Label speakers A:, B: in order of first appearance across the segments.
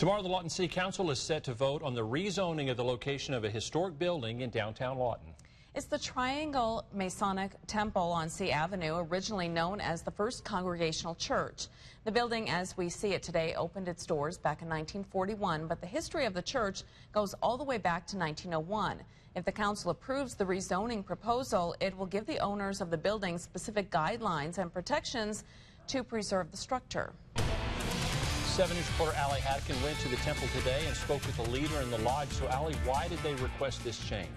A: Tomorrow, the Lawton City Council is set to vote on the rezoning of the location of a historic building in downtown Lawton.
B: It's the Triangle Masonic Temple on C Avenue, originally known as the First Congregational Church. The building, as we see it today, opened its doors back in 1941, but the history of the church goes all the way back to 1901. If the council approves the rezoning proposal, it will give the owners of the building specific guidelines and protections to preserve the structure.
A: 7 News reporter Allie Hadkin went to the temple today and spoke with the leader in the lodge. So, Allie, why did they request this change?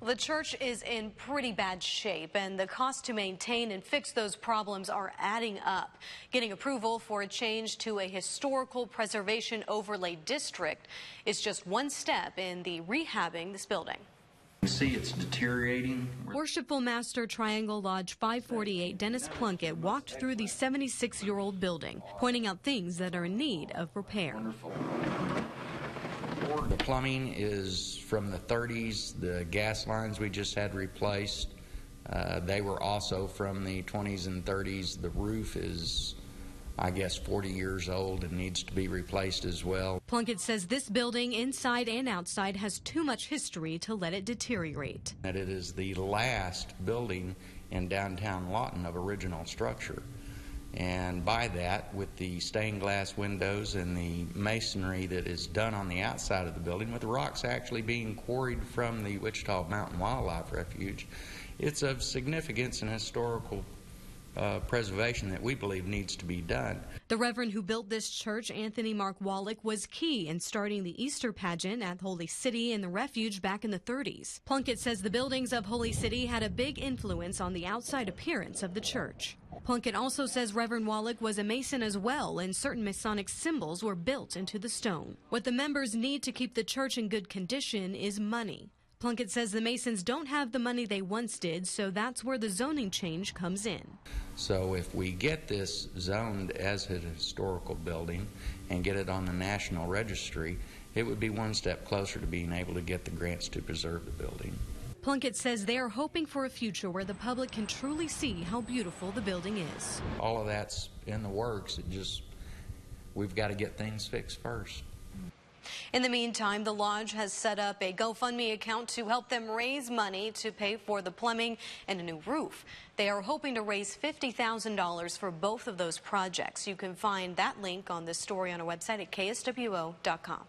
C: Well, the church is in pretty bad shape, and the cost to maintain and fix those problems are adding up. Getting approval for a change to a historical preservation overlay district is just one step in the rehabbing this building.
D: You see it's deteriorating.
C: Worshipful Master Triangle Lodge 548 Dennis Plunkett walked through the 76-year-old building, pointing out things that are in need of repair.
D: Wonderful. The plumbing is from the 30s. The gas lines we just had replaced, they were also from the 20s and 30s. The roof is, I guess, 40 years old and needs to be replaced as well.
C: Plunkett says this building, inside and outside, has too much history to let it deteriorate.
D: That it is the last building in downtown Lawton of original structure. And by that, with the stained glass windows and the masonry that is done on the outside of the building, with the rocks actually being quarried from the Wichita Mountain Wildlife Refuge, it's of significance and historical preservation that we believe needs to be done.
C: The Reverend who built this church, Anthony Mark Wallach, was key in starting the Easter pageant at Holy City and the Refuge back in the 30s. Plunkett says the buildings of Holy City had a big influence on the outside appearance of the church. Plunkett also says Reverend Wallach was a Mason as well, and certain Masonic symbols were built into the stone. What the members need to keep the church in good condition is money. Plunkett says the Masons don't have the money they once did, so that's where the zoning change comes in.
D: So if we get this zoned as a historical building and get it on the National Registry, it would be one step closer to being able to get the grants to preserve the building.
C: Plunkett says they are hoping for a future where the public can truly see how beautiful the building is.
D: All of that's in the works. We've got to get things fixed first.
C: In the meantime, the lodge has set up a GoFundMe account to help them raise money to pay for the plumbing and a new roof. They are hoping to raise $50,000 for both of those projects. You can find that link on this story on our website at kswo.com.